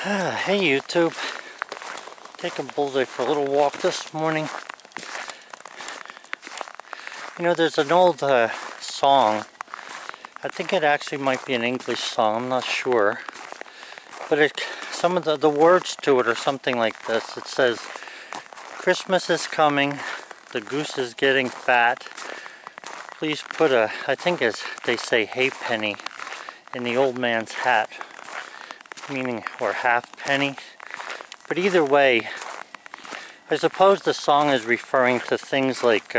Hey YouTube, taking Bullseye for a little walk this morning. You know, there's an old song. I think it actually might be an English song, I'm not sure. But some of the words to it are something like this. It says, Christmas is coming, the goose is getting fat. Please put I think they say halfpenny in the old man's hat. Meaning, or halfpenny. But either way, I suppose the song is referring to things like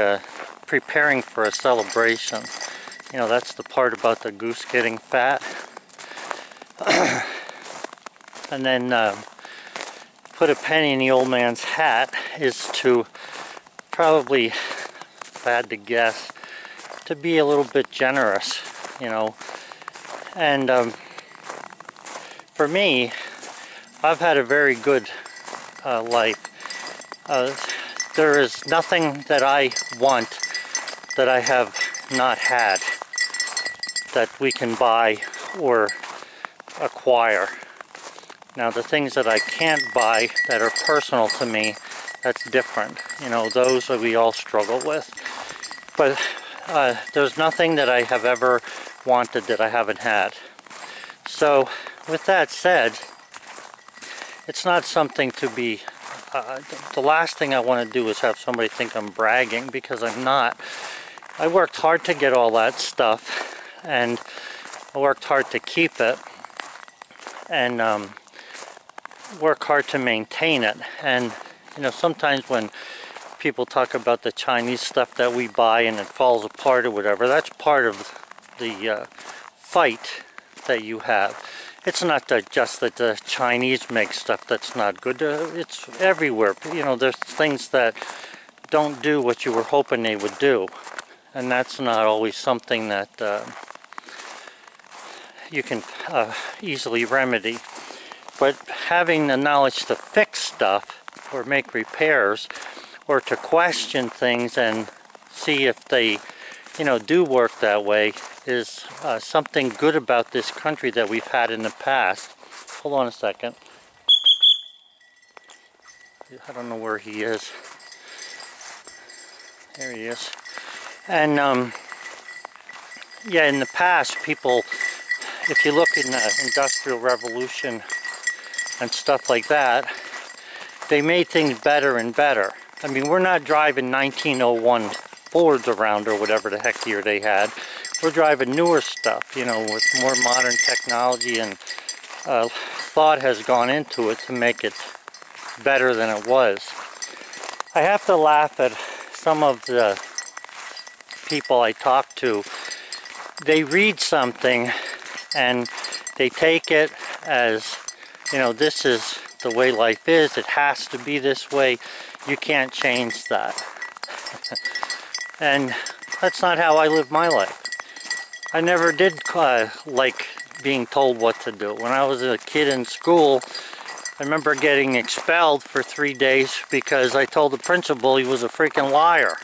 preparing for a celebration. You know, that's the part about the goose getting fat. And then put a penny in the old man's hat is to probably, if I had to guess, to be a little bit generous, you know. And for me, I've had a very good life. There is nothing that I want that I have not had that we can buy or acquire. Now the things that I can't buy that are personal to me, that's different. You know, those that we all struggle with. But there's nothing that I have ever wanted that I haven't had. So with that said, it's not something to be, the last thing I want to do is have somebody think I'm bragging, because I'm not. I worked hard to get all that stuff, and I worked hard to keep it, and work hard to maintain it. And you know, sometimes when people talk about the Chinese stuff that we buy and it falls apart or whatever, that's part of the fight that you have. It's not just that the Chinese make stuff that's not good. It's everywhere. You know, there's things that don't do what you were hoping they would do. And that's not always something that you can easily remedy. But having the knowledge to fix stuff or make repairs or to question things and see if they, you know, do work that way is something good about this country that we've had in the past. Hold on a second. I don't know where he is. There he is. And yeah, in the past, people, if you look in the Industrial Revolution and stuff like that, they made things better and better. I mean, we're not driving 1901 Fords around or whatever the heck year they had. We're driving newer stuff, you know, with more modern technology, and thought has gone into it to make it better than it was. I have to laugh at some of the people I talk to. They read something and they take it as, you know, this is the way life is. It has to be this way. You can't change that. And that's not how I live my life. I never did like being told what to do. When I was a kid in school, I remember getting expelled for 3 days because I told the principal he was a freaking liar.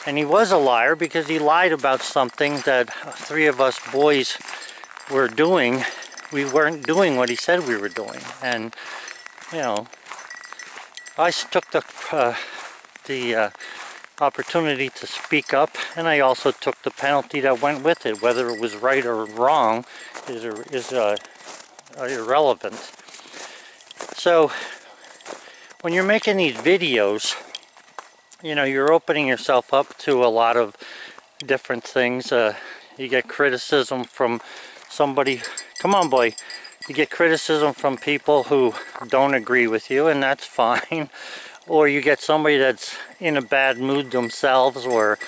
And he was a liar because he lied about something that 3 of us boys were doing. We weren't doing what he said we were doing. And, you know, I took the opportunity to speak up, and I also took the penalty that went with it. Whether it was right or wrong is irrelevant. So when you're making these videos, you know, you're opening yourself up to a lot of different things. You get criticism from somebody, come on boy, you get criticism from people who don't agree with you, and that's fine. Or you get somebody that's in a bad mood themselves, or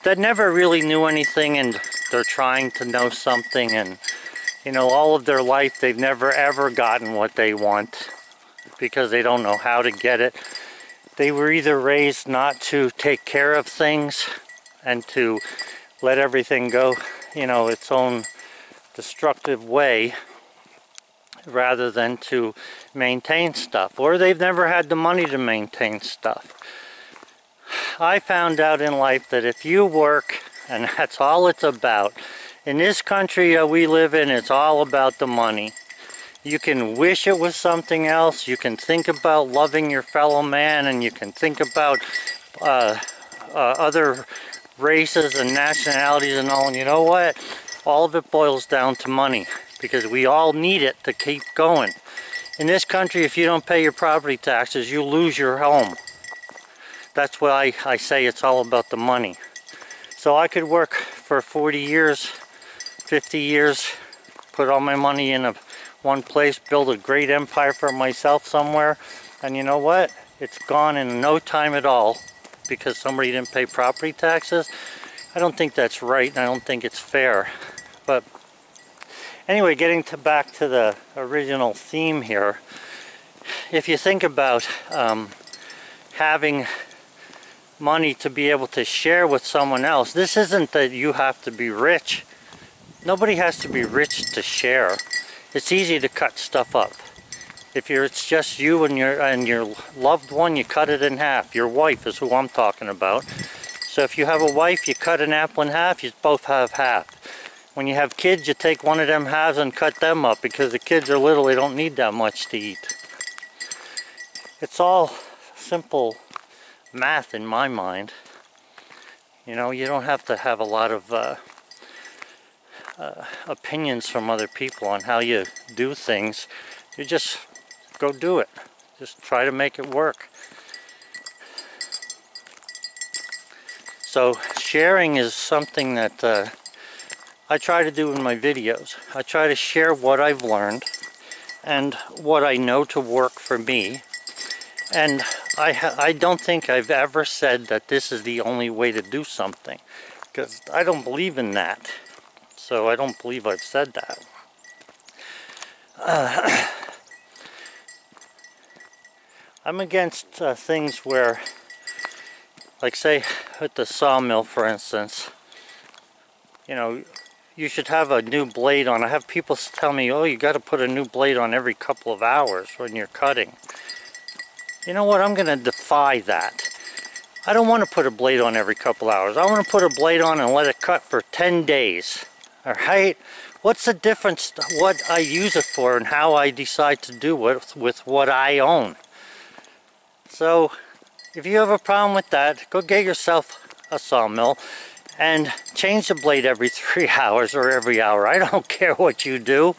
that never really knew anything and they're trying to know something, and you know, all of their life they've never ever gotten what they want because they don't know how to get it. They were either raised not to take care of things and to let everything go, you know, its own destructive way, rather than to maintain stuff, or they've never had the money to maintain stuff. I found out in life that if you work, and that's all it's about, in this country we live in, it's all about the money. You can wish it was something else. You can think about loving your fellow man, and you can think about other races and nationalities and all. And you know what? All of it boils down to money, because we all need it to keep going. In this country, if you don't pay your property taxes, you lose your home. That's why I say it's all about the money. So I could work for 40 years, 50 years, put all my money in one place, build a great empire for myself somewhere, and you know what? It's gone in no time at all because somebody didn't pay property taxes. I don't think that's right, and I don't think it's fair. But anyway, getting back to the original theme here, if you think about having money to be able to share with someone else, this isn't that you have to be rich. Nobody has to be rich to share. It's easy to cut stuff up. If it's just you and your loved one, you cut it in half. Your wife is who I'm talking about. So if you have a wife, you cut an apple in half, you both have half. When you have kids, you take one of them halves and cut them up, because the kids are little, they don't need that much to eat. It's all simple math in my mind. You know, you don't have to have a lot of opinions from other people on how you do things. You just go do it. Just try to make it work. So sharing is something that I try to do in my videos. I try to share what I've learned and what I know to work for me. And I don't think I've ever said that this is the only way to do something, because I don't believe in that. So I don't believe I've said that. I'm against things where, like say at the sawmill for instance, you know, you should have a new blade on. I have people tell me, oh, you got to put a new blade on every couple of hours when you're cutting. You know what, I'm going to defy that. I don't want to put a blade on every couple hours. I want to put a blade on and let it cut for 10 days. Alright? What's the difference what I use it for and how I decide to do it with what I own? So, if you have a problem with that, go get yourself a sawmill and change the blade every 3 hours or every hour. I don't care what you do.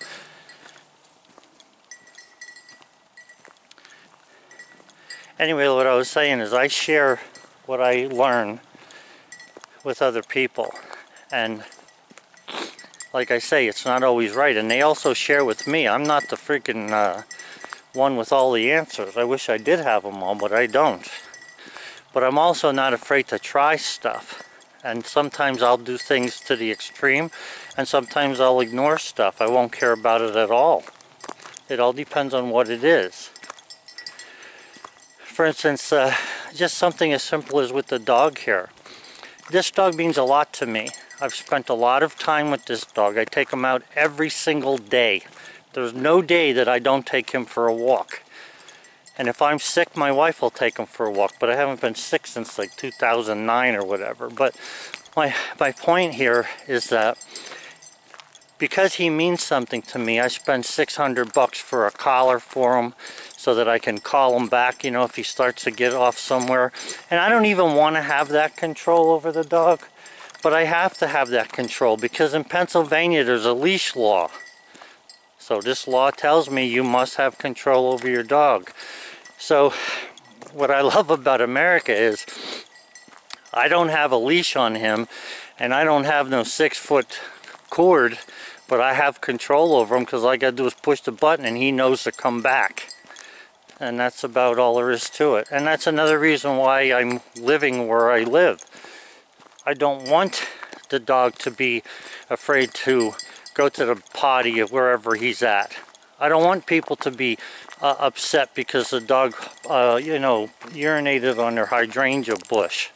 Anyway, what I was saying is I share what I learn with other people. And like I say, it's not always right. And they also share with me. I'm not the freaking one with all the answers. I wish I did have them all, but I don't. But I'm also not afraid to try stuff. And sometimes I'll do things to the extreme, and sometimes I'll ignore stuff. I won't care about it at all. It all depends on what it is. For instance, just something as simple as with the dog here. This dog means a lot to me. I've spent a lot of time with this dog. I take him out every single day. There's no day that I don't take him for a walk. And if I'm sick, my wife will take him for a walk. But I haven't been sick since like 2009 or whatever. But my point here is that because he means something to me, I spend $600 for a collar for him so that I can call him back, you know, if he starts to get off somewhere. And I don't even want to have that control over the dog. But I have to have that control because in Pennsylvania there's a leash law. So this law tells me you must have control over your dog. So what I love about America is I don't have a leash on him and I don't have no 6-foot cord, but I have control over him because all I got to do is push the button and he knows to come back. And that's about all there is to it. And that's another reason why I'm living where I live. I don't want the dog to be afraid to go to the potty of wherever he's at. I don't want people to be upset because the dog, you know, urinated on their hydrangea bush.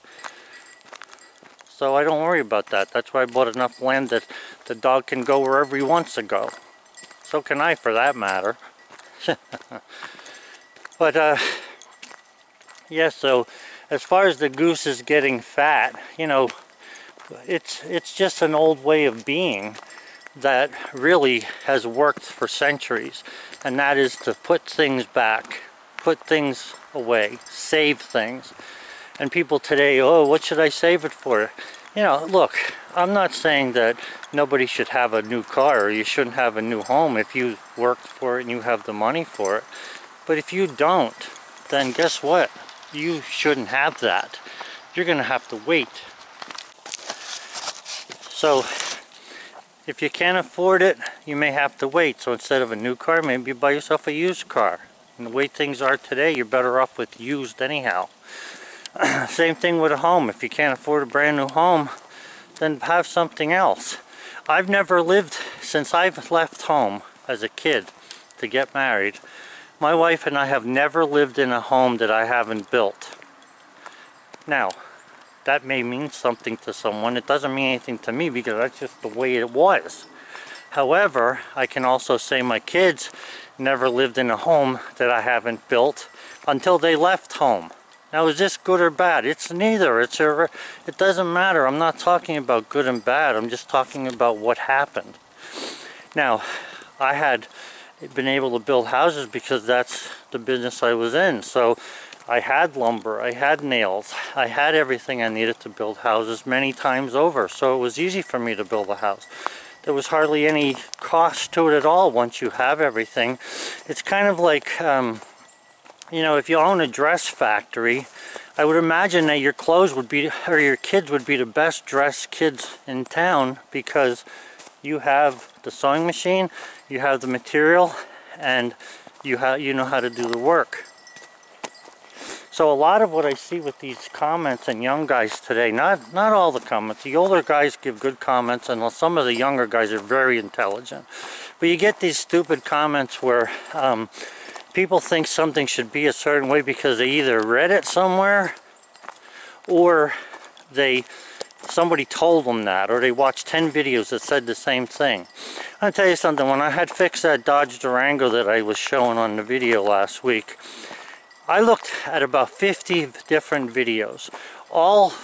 So I don't worry about that. That's why I bought enough land that the dog can go wherever he wants to go. So can I, for that matter. But, yeah, so as far as the goose is getting fat, you know, it's just an old way of being. that really has worked for centuries, and that is to put things back, put things away, save things. And people today, oh, what should I save it for? You know, look, I'm not saying that nobody should have a new car or you shouldn't have a new home if you worked for it and you have the money for it. But if you don't, then guess what? You shouldn't have that. You're going to have to wait. So if you can't afford it, you may have to wait. So instead of a new car, maybe you buy yourself a used car. And the way things are today, you're better off with used anyhow. Same thing with a home. If you can't afford a brand new home, then have something else. I've never lived, since I've left home as a kid to get married, my wife and I have never lived in a home that I haven't built. Now, that may mean something to someone. It doesn't mean anything to me because that's just the way it was. However, I can also say my kids never lived in a home that I haven't built until they left home. Now, is this good or bad? It's neither. It doesn't matter. I'm not talking about good and bad. I'm just talking about what happened. Now, I had been able to build houses because that's the business I was in. So I had lumber, I had nails, I had everything I needed to build houses many times over. So it was easy for me to build a house. There was hardly any cost to it at all once you have everything. It's kind of like, you know, if you own a dress factory, I would imagine that your clothes would be, or your kids would be the best dressed kids in town because you have the sewing machine, you have the material, and you know how to do the work. So a lot of what I see with these comments and young guys today, not all the comments, the older guys give good comments and some of the younger guys are very intelligent. But you get these stupid comments where people think something should be a certain way because they either read it somewhere or somebody told them that, or they watched 10 videos that said the same thing. I'll tell you something, when I had fixed that Dodge Durango that I was showing on the video last week, I looked at about 50 different videos, all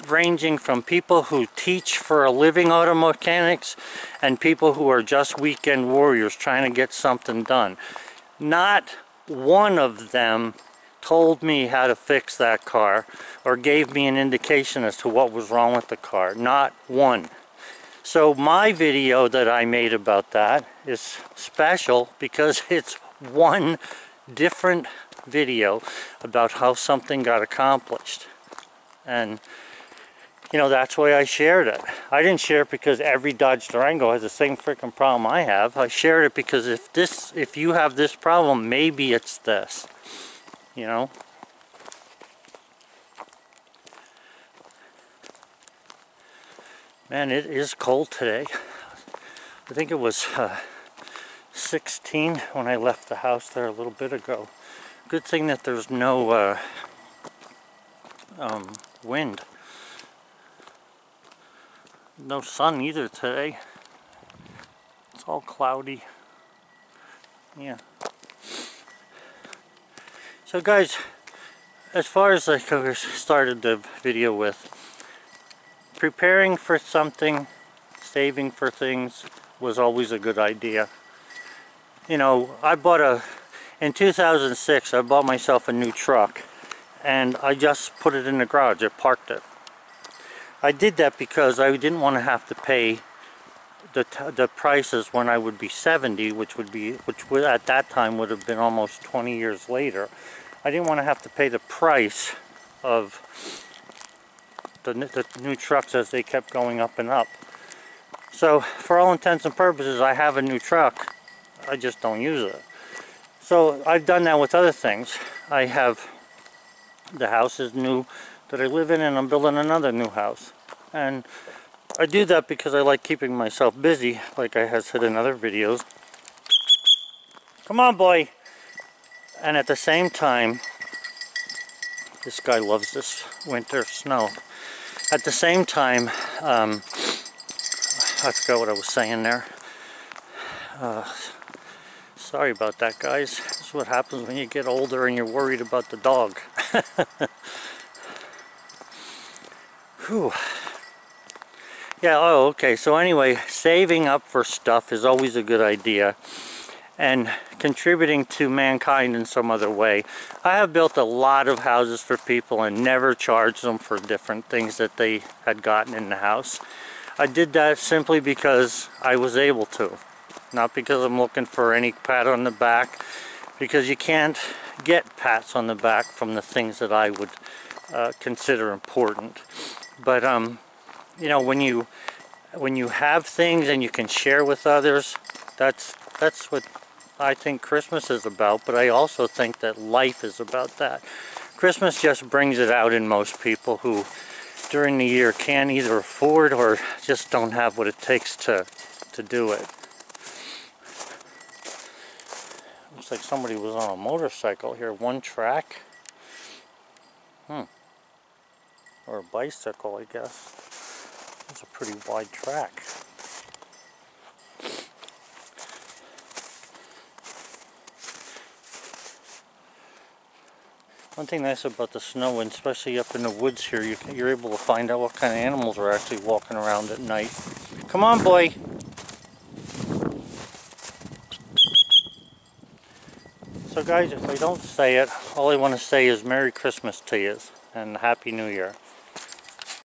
ranging from people who teach for a living auto mechanics and people who are just weekend warriors trying to get something done. Not one of them told me how to fix that car or gave me an indication as to what was wrong with the car. Not one. So my video that I made about that is special because it's one different video about how something got accomplished. And you know, that's why I shared it. I didn't share it because every Dodge Durango has the same freaking problem I have. I shared it because if you have this problem, maybe it's this. You know? Man, it is cold today. I think it was 16 when I left the house there a little bit ago. Good thing that there's no wind. No sun either today. It's all cloudy. Yeah. So guys, as far as I started the video with, preparing for something, saving for things was always a good idea. You know, in 2006 I bought myself a new truck and I just put it in the garage. I parked it. I did that because I didn't want to have to pay the prices when I would be 70, which would at that time would have been almost 20 years later. I didn't want to have to pay the price of the new trucks as they kept going up and up. So for all intents and purposes, I have a new truck. I just don't use it. So I've done that with other things. I have the house is new that I live in, and I'm building another new house. And I do that because I like keeping myself busy, like I have said in other videos. Come on, boy! And at the same time, this guy loves this winter snow. At the same time, I forgot what I was saying there. Sorry about that, guys. This is what happens when you get older and you're worried about the dog. Whew. Yeah, oh, okay. So anyway, saving up for stuff is always a good idea, and contributing to mankind in some other way. I have built a lot of houses for people and never charged them for different things that they had gotten in the house. I did that simply because I was able to, not because I'm looking for any pat on the back, because you can't get pats on the back from the things that I would consider important. But you know, when you have things and you can share with others, that's what I think Christmas is about. But I also think that life is about that. Christmas just brings it out in most people who during the year can't either afford or just don't have what it takes to do it. Looks like somebody was on a motorcycle here. One track. Or a bicycle, I guess. It's a pretty wide track. One thing nice about the snow, and especially up in the woods here, you're able to find out what kind of animals are actually walking around at night. Come on, boy! So guys, if I don't say it, all I want to say is Merry Christmas to you and Happy New Year.